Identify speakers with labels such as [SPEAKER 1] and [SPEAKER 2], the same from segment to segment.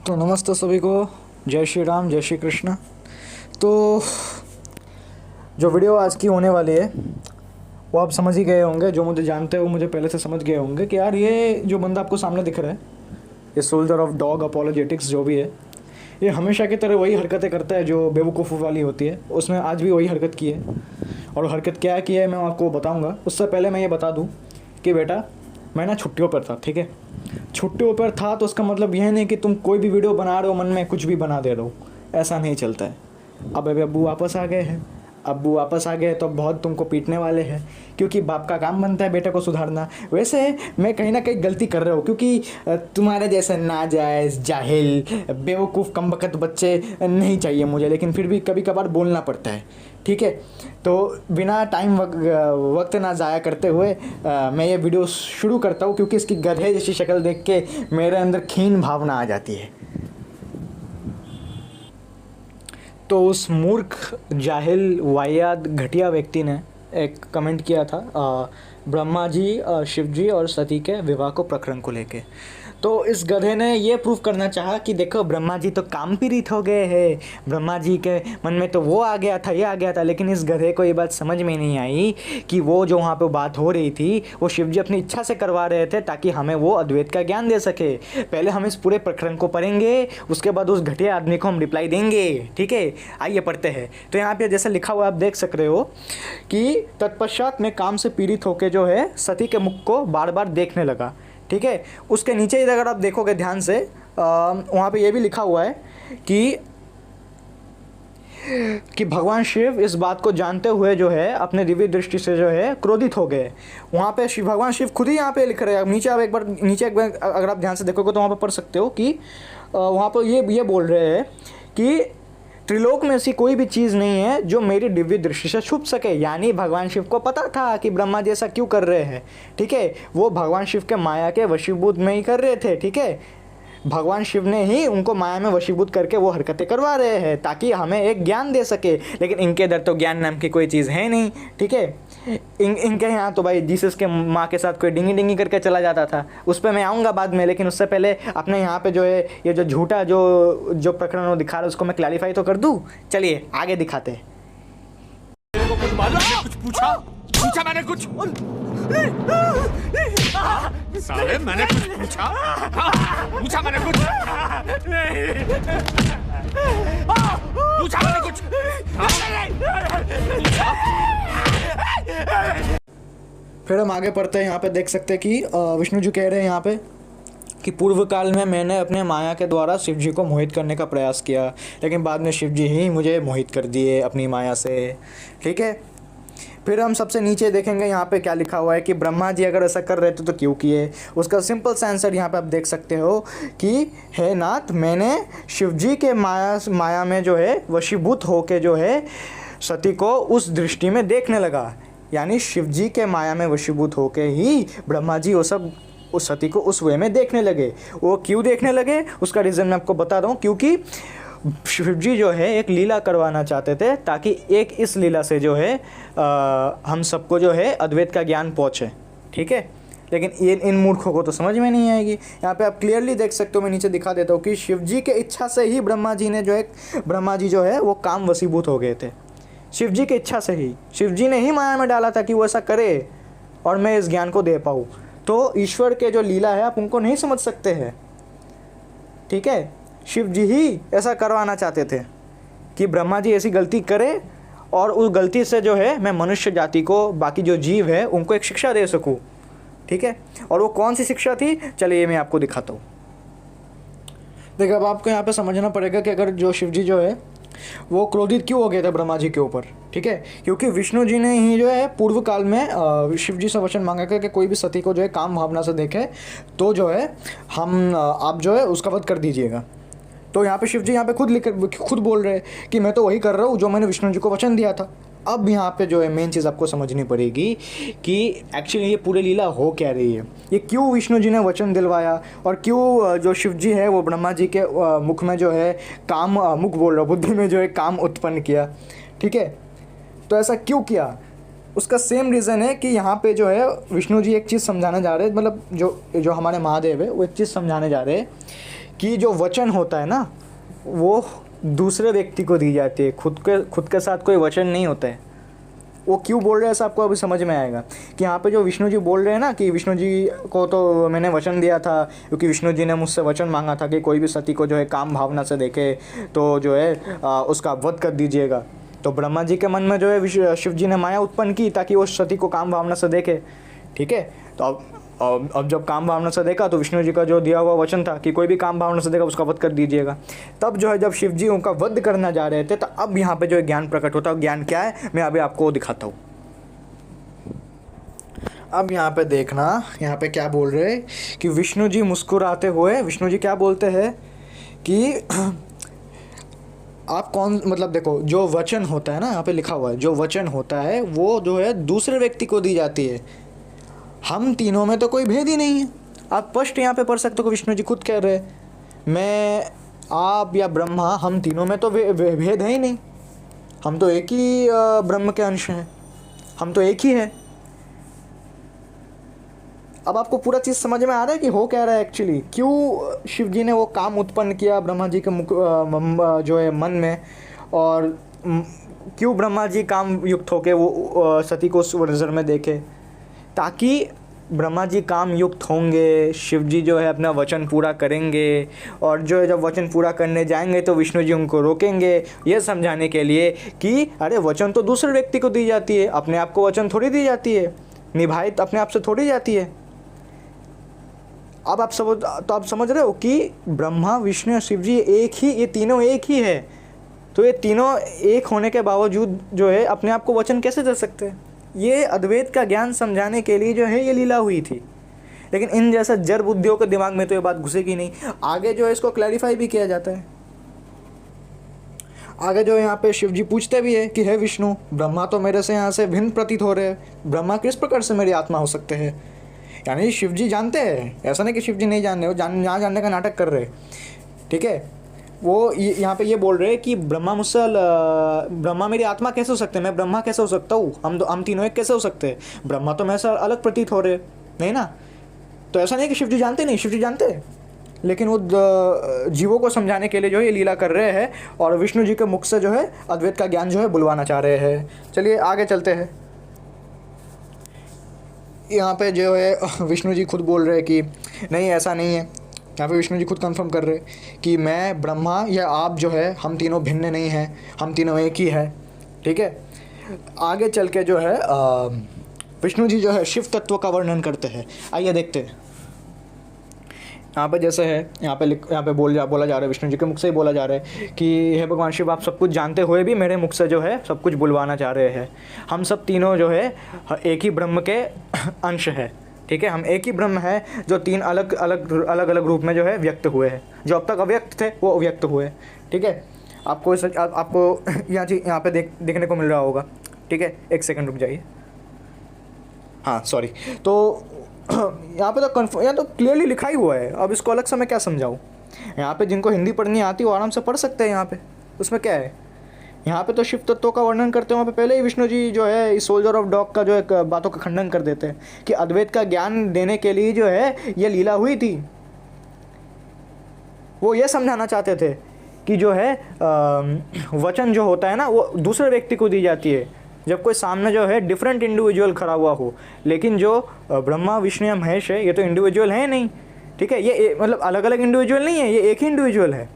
[SPEAKER 1] तो नमस्ते सभी को। जय श्री राम, जय श्री कृष्ण। तो जो वीडियो आज की होने वाली है वो आप समझ ही गए होंगे। जो मुझे जानते हो मुझे पहले से समझ गए होंगे कि यार ये जो बंदा आपको सामने दिख रहा है, ये सोल्जर ऑफ डॉग अपोलोजेटिक्स जो भी है, ये हमेशा की तरह वही हरकतें करता है जो बेवकूफ़ वाली होती है। उसने आज भी वही हरकत की है, और हरकत क्या की है मैं आपको बताऊँगा। उससे पहले मैं ये बता दूँ कि बेटा मैं ना छुट्टियों पर था, ठीक है। छुट्टियों पर था तो उसका मतलब यह नहीं कि तुम कोई भी वीडियो बना रहे हो, मन में कुछ भी बना दे रहे हो, ऐसा नहीं चलता है। अब अभी अब्बू वापस आ गए हैं, अब्बू वापस आ गए तो बहुत तुमको पीटने वाले हैं, क्योंकि बाप का काम बनता है बेटे को सुधारना। वैसे मैं कहीं ना कहीं गलती कर रहा हूँ, क्योंकि तुम्हारे जैसे नाजायज़ जाहिल बेवकूफ़ कमबख्त बच्चे नहीं चाहिए मुझे, लेकिन फिर भी कभी कभार बोलना पड़ता है, ठीक है। तो बिना टाइम वक्त ना ज़ाया करते हुए मैं ये वीडियो शुरू करता हूँ, क्योंकि इसकी गधे जैसी शक्ल देख के मेरे अंदर कीन भावना आ जाती है। तो उस मूर्ख जाहिल वाहियात घटिया व्यक्ति ने एक कमेंट किया था ब्रह्मा जी, शिव जी और सती के विवाह को प्रकरण को लेके। तो इस गधे ने ये प्रूव करना चाहा कि देखो ब्रह्मा जी तो काम पीड़ित हो गए हैं, ब्रह्मा जी के मन में तो वो आ गया था, ये आ गया था। लेकिन इस गधे को ये बात समझ में नहीं आई कि वो जो वहाँ पे बात हो रही थी वो शिव जी अपनी इच्छा से करवा रहे थे, ताकि हमें वो अद्वैत का ज्ञान दे सके। पहले हम इस पूरे प्रकरण को पढ़ेंगे, उसके बाद उस घटिया आदमी को हम रिप्लाई देंगे, ठीक है। आइए पढ़ते हैं। तो यहाँ पे जैसे लिखा हुआ आप देख सक रहे हो कि तत्पश्चात में काम से पीड़ित होकर जो है सती के मुख को बार बार देखने लगा, ठीक है। उसके नीचे ही अगर आप देखोगे ध्यान से, वहाँ पे ये भी लिखा हुआ है कि भगवान शिव इस बात को जानते हुए जो है अपने दिव्य दृष्टि से जो है क्रोधित हो गए। वहाँ पे भगवान शिव खुद ही यहाँ पे लिख रहे हैं। नीचे आप एक बार अगर आप ध्यान से देखोगे तो वहाँ पे पढ़ सकते हो कि वहाँ पर ये बोल रहे हैं कि त्रिलोक में ऐसी कोई भी चीज़ नहीं है जो मेरी दिव्य दृष्टि से छुप सके। यानी भगवान शिव को पता था कि ब्रह्मा जी ऐसा क्यों कर रहे हैं, ठीक है। वो भगवान शिव के माया के वशीभूत में ही कर रहे थे, ठीक है। भगवान शिव ने ही उनको माया में वशीभूत करके वो हरकतें करवा रहे हैं, ताकि हमें एक ज्ञान दे सके। लेकिन इनके इधर तो ज्ञान नाम की कोई चीज़ है नहीं, ठीक है। इनके यहाँ तो भाई जीसस के माँ के साथ कोई डिंगी डिंगी करके चला जाता था। उस पर मैं आऊँगा बाद में, लेकिन उससे पहले अपने यहाँ पे जो है ये जो झूठा जो प्रकरण वो दिखा रहा है उसको मैं क्लैरिफाई तो कर दूँ। चलिए आगे दिखाते हैं।
[SPEAKER 2] कुछ मालूम है? कुछ पूछा मैंने कुछ साले मैंने कुछ पूछा मैंने कुछ पूछा मैंने कुछ
[SPEAKER 1] फिर हम आगे पढ़ते हैं। यहाँ पे देख सकते हैं कि विष्णु जी कह रहे हैं यहाँ पे कि पूर्व काल में मैंने अपने माया के द्वारा शिव जी को मोहित करने का प्रयास किया, लेकिन बाद में शिव जी ही मुझे मोहित कर दिए अपनी माया से, ठीक है। फिर हम सबसे नीचे देखेंगे यहाँ पे क्या लिखा हुआ है कि ब्रह्मा जी अगर ऐसा कर रहे थे तो क्यों किए। उसका सिंपल सा आंसर यहाँ पे आप देख सकते हो कि हे नाथ, मैंने शिव जी के माया में जो है वशीभूत होके जो है सती को उस दृष्टि में देखने लगा। यानी शिव जी के माया में वशीभूत होके ही ब्रह्मा जी वो सब उस सती को उस वे में देखने लगे। वो क्यों देखने लगे उसका रीज़न मैं आपको बता रहा हूँ। क्योंकि शिव जी जो है एक लीला करवाना चाहते थे, ताकि एक इस लीला से जो है हम सबको जो है अद्वैत का ज्ञान पहुँचे, ठीक है। लेकिन ये इन मूर्खों को तो समझ में नहीं आएगी। यहाँ पे आप क्लियरली देख सकते हो, मैं नीचे दिखा देता हूँ कि शिव जी के इच्छा से ही ब्रह्मा जी जो है वो काम वशीभूत हो गए थे। शिव जी की इच्छा से ही, शिव जी ने ही माया में डाला था कि वो ऐसा करे और मैं इस ज्ञान को दे पाऊँ। तो ईश्वर के जो लीला है आप उनको नहीं समझ सकते हैं, ठीक है। शिव जी ही ऐसा करवाना चाहते थे कि ब्रह्मा जी ऐसी गलती करे, और उस गलती से जो है मैं मनुष्य जाति को, बाकी जो जीव है उनको एक शिक्षा दे सकूं, ठीक है। और वो कौन सी शिक्षा थी, चलिए मैं आपको दिखाता हूँ। देखिए अब आपको यहाँ पे समझना पड़ेगा कि अगर जो शिव जी जो है वो क्रोधित क्यों हो गए थे ब्रह्मा जी के ऊपर, ठीक है। क्योंकि विष्णु जी ने ही जो है पूर्व काल में शिव जी से वचन मांगा कि कोई भी सती को जो है काम भावना से देखे तो जो है आप जो है उसका वध कर दीजिएगा। तो यहाँ पे शिव जी यहाँ पे खुद बोल रहे हैं कि मैं तो वही कर रहा हूँ जो मैंने विष्णु जी को वचन दिया था। अब यहाँ पे जो है मेन चीज़ आपको समझनी पड़ेगी कि एक्चुअली ये पूरी लीला हो क्या रही है, ये क्यों विष्णु जी ने वचन दिलवाया, और क्यों जो शिव जी है वो ब्रह्मा जी के मुख में जो है काम, मुख बोल रहा बुद्धि में जो है काम उत्पन्न किया, ठीक है। तो ऐसा क्यों किया, उसका सेम रीज़न है कि यहाँ पे जो है विष्णु जी एक चीज़ समझाने जा रहे हैं, मतलब जो हमारे महादेव है वो एक चीज़ समझाने जा रहे हैं कि जो वचन होता है ना वो दूसरे व्यक्ति को दी जाती है, खुद के साथ कोई वचन नहीं होता है। वो क्यों बोल रहे हैं ऐसा आपको अभी समझ में आएगा कि यहाँ पे जो विष्णु जी बोल रहे हैं ना कि विष्णु जी को तो मैंने वचन दिया था, क्योंकि विष्णु जी ने मुझसे वचन मांगा था कि कोई भी सती को जो है काम भावना से देखे तो जो है उसका वध कर दीजिएगा। तो ब्रह्मा जी के मन में जो है शिव जी ने माया उत्पन्न की ताकि वो सती को काम भावना से देखे। ठीक है, तो अब जब काम भावना से देखा तो विष्णु जी का जो दिया हुआ वचन था कि कोई भी काम भावना से देखा उसका वध कर दीजिएगा। तब जो है जब शिव जी उनका वध करना जा रहे थे तो अब यहाँ पे जो है ज्ञान प्रकट होता है। ज्ञान क्या है मैं अभी आपको दिखाता हूँ। अब यहाँ पे देखना, यहाँ पे क्या बोल रहे हैं कि विष्णु जी मुस्कुराते हुए विष्णु जी क्या बोलते हैं कि आप कौन, मतलब देखो जो वचन होता है ना, यहाँ पे लिखा हुआ है जो वचन होता है वो जो है दूसरे व्यक्ति को दी जाती है। हम तीनों में तो कोई भेद ही नहीं है। आप स्पष्ट यहाँ पे पढ़ सकते हो, विष्णु जी खुद कह रहे हैं मैं, आप या ब्रह्मा, हम तीनों में तो भेद है ही नहीं। हम तो एक ही ब्रह्म के अंश हैं, हम तो एक ही है। अब आपको पूरा चीज़ समझ में आ रहा है कि हो क्या रहा है एक्चुअली, क्यों शिव जी ने वो काम उत्पन्न किया ब्रह्मा जी के जो है मन में, और क्यों ब्रह्मा जी काम युक्त होके वो सती को नज़र में देखे, ताकि ब्रह्मा जी काम युक्त होंगे, शिव जी जो है अपना वचन पूरा करेंगे, और जो है जब वचन पूरा करने जाएंगे तो विष्णु जी उनको रोकेंगे, ये समझाने के लिए कि अरे वचन तो दूसरे व्यक्ति को दी जाती है, अपने आप को वचन थोड़ी दी जाती है, निभाई तो अपने आप से थोड़ी जाती है। अब आप समझ रहे हो कि ब्रह्मा विष्णु और शिव जी एक ही, ये तीनों एक ही है। तो ये तीनों एक होने के बावजूद जो है अपने आप को वचन कैसे दे सकते हैं? ये अद्वैत का ज्ञान समझाने के लिए जो है ये लीला हुई थी। लेकिन इन जैसा जड़ बुद्धियों के दिमाग में तो ये बात घुसेगी नहीं। आगे जो है इसको क्लैरिफाई भी किया जाता है। आगे जो यहाँ पे शिव जी पूछते भी है कि हे विष्णु, ब्रह्मा तो मेरे से यहाँ से भिन्न प्रतीत हो रहे हैं, ब्रह्मा किस प्रकार से मेरी आत्मा हो सकते हैं? यानी शिव जी जानते हैं, ऐसा नहीं कि शिव जी नहीं जान रहे, वो यहाँ जानने का नाटक कर रहे। ठीक है, वो यहाँ पे ये बोल रहे हैं कि ब्रह्मा मेरी आत्मा कैसे हो सकते हैं, मैं ब्रह्मा कैसे हो सकता हूँ, हम तीनों एक कैसे हो सकते हैं? ब्रह्मा तो मेरे से अलग प्रतीत हो रहे नहीं ना। तो ऐसा नहीं कि शिव जी जानते नहीं, शिव जी जानते हैं, लेकिन वो जीवों को समझाने के लिए जो है ये लीला कर रहे हैं, और विष्णु जी के मुख से जो है अद्वैत का ज्ञान जो है बुलवाना चाह रहे हैं। चलिए आगे चलते हैं। यहाँ पे जो है विष्णु जी खुद बोल रहे हैं कि नहीं ऐसा नहीं है। यहाँ पे विष्णु जी खुद कंफर्म कर रहे कि मैं ब्रह्मा या आप जो है हम तीनों भिन्न नहीं हैं, हम तीनों एक ही है। ठीक है, आगे चल के जो है विष्णु जी जो है शिव तत्व का वर्णन करते हैं। आइए देखते हैं। यहाँ पे जैसे है, यहाँ पे बोला जा रहा है, विष्णु जी के मुख से ही बोला जा रहा है कि हे भगवान शिव, आप सब कुछ जानते हुए भी मेरे मुख से जो है सब कुछ बुलवाना चाह रहे हैं। हम सब तीनों जो है एक ही ब्रह्म के अंश है। ठीक है, हम एक ही ब्रह्म है जो तीन अलग अलग रूप में जो है व्यक्त हुए हैं। जो अब तक अव्यक्त थे वो अव्यक्त हुए। ठीक है, आपको यहाँ पे देखने को मिल रहा होगा। ठीक है, एक सेकंड रुक जाइए। हाँ सॉरी, तो यहाँ तो क्लियरली लिखा ही हुआ है। अब इसको अलग से मैं क्या समझाऊँ? यहाँ पे जिनको हिंदी पढ़नी आती है वो आराम से पढ़ सकते हैं। यहाँ पे उसमें क्या है, यहाँ पे तो शिव तत्वों का वर्णन करते हैं। वहाँ पे पहले ही विष्णु जी जो है इस सोल्जर ऑफ डॉग का जो है बातों का खंडन कर देते हैं कि अद्वैत का ज्ञान देने के लिए जो है ये लीला हुई थी। वो ये समझाना चाहते थे कि जो है वचन जो होता है ना वो दूसरे व्यक्ति को दी जाती है जब कोई सामने जो है डिफरेंट इंडिविजुअल खड़ा हुआ हो। लेकिन जो ब्रह्मा विष्णु या महेश है ये तो इंडिविजुअल है नहीं। ठीक है, ये मतलब अलग अलग इंडिविजुअल नहीं है, ये एक ही इंडिविजुअल है।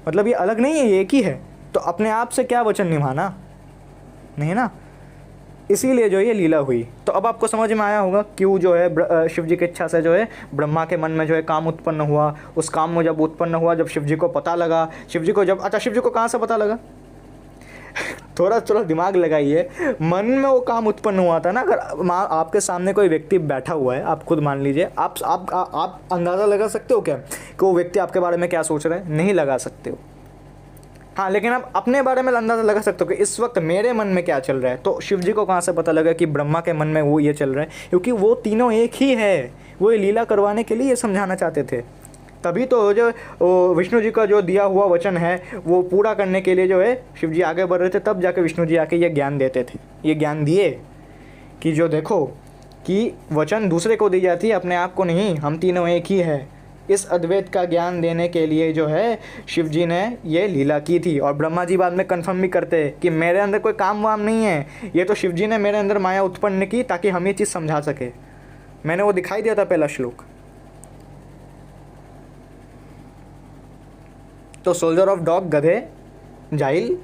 [SPEAKER 1] मतलब ये अलग नहीं है, ये एक ही है। तो अपने आप से क्या वचन निभाना, नहीं ना। इसीलिए जो ये लीला हुई। तो अब आपको समझ में आया होगा क्यों जो है शिव जी की इच्छा से जो है ब्रह्मा के मन में जो है काम उत्पन्न हुआ। उस काम में जब उत्पन्न हुआ, जब शिव जी को पता लगा, शिव जी को कहाँ से पता लगा? थोड़ा दिमाग लगाइए। मन में वो काम उत्पन्न हुआ था ना। अगर आपके सामने कोई व्यक्ति बैठा हुआ है, आप खुद मान लीजिए, आप अंदाज़ा लगा सकते हो क्या कि वो व्यक्ति आपके बारे में क्या सोच रहा है? नहीं लगा सकते हो। हाँ, लेकिन आप अपने बारे में अंदाज़ा लगा सकते हो कि इस वक्त मेरे मन में क्या चल रहा है। तो शिव जी को कहाँ से पता लगा कि ब्रह्मा के मन में वो ये चल रहा है? क्योंकि वो तीनों एक ही है। वो ये लीला करवाने के लिए ये समझाना चाहते थे। तभी तो जो विष्णु जी का जो दिया हुआ वचन है वो पूरा करने के लिए जो है शिव जी आगे बढ़ रहे थे। तब जाके विष्णु जी आके ये ज्ञान देते थे। ये ज्ञान दिए कि जो देखो कि वचन दूसरे को दी जाती है, अपने आप को नहीं। हम तीनों एक ही है। इस अद्वैत का ज्ञान देने के लिए जो है शिव जी ने ये लीला की थी। और ब्रह्मा जी बाद में कन्फर्म भी करते हैं कि मेरे अंदर कोई काम वाम नहीं है, ये तो शिव जी ने मेरे अंदर माया उत्पन्न की ताकि हम ये चीज़ समझा सके। मैंने वो दिखाई दिया था पहला श्लोक। तो सोल्जर ऑफ डॉग, गधे, जाहिल,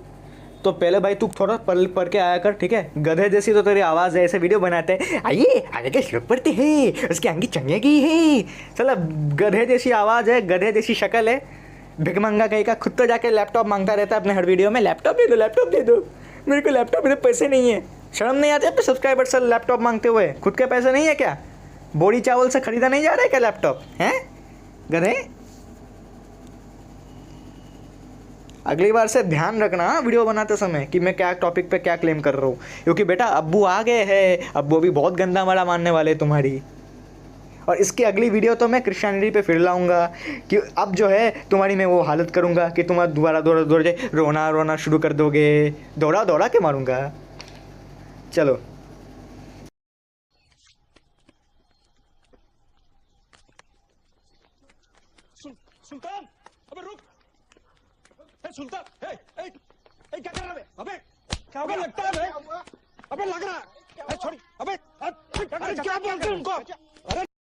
[SPEAKER 1] तो पहले भाई तू थोड़ा पढ़ के आया कर, ठीक है। गधे जैसी तो तेरी आवाज़ है, ऐसे वीडियो बनाते हैं, आइए आगे के श्लोक पढ़ते हैं, उसकी आंगी चंगेगी है, चला गधे जैसी आवाज़ है, गधे जैसी शक्ल है, भिखमंगा कहीं का। खुद तो जाके लैपटॉप मांगता रहता है अपने हर वीडियो में, लैपटॉप दे दो, लैपटॉप दे दो, मेरे को लैपटॉप, मेरे पैसे नहीं है। शर्म नहीं आती अपने सब्सक्राइबर से लैपटॉप मांगते हुए? खुद के पैसे नहीं है क्या? बोरी चावल से खरीदा नहीं जा रहा है क्या लैपटॉप, हैं गधे? अगली बार से ध्यान रखना वीडियो बनाते समय कि मैं क्या टॉपिक पे क्या क्लेम कर रहा हूँ, क्योंकि बेटा अब्बू आ गए हैं, अब्बू भी बहुत गंदा मारा मानने वाले तुम्हारी। और इसकी अगली वीडियो तो मैं क्रिश्चियनिटी पे फिर लाऊंगा कि अब जो है तुम्हारी मैं वो हालत करूँगा कि तुम्हारा दोबारा दौड़ा रोना रोना शुरू कर दोगे, दौड़ा दौड़ा के मारूंगा। चलो
[SPEAKER 2] सुल्तान, अबे रुक। सुल्तान, क्या कर रहा है? अबे क्या लगता है? अबे लग रहा है, छोड़ी। अबे क्या बोलते हैं उनको?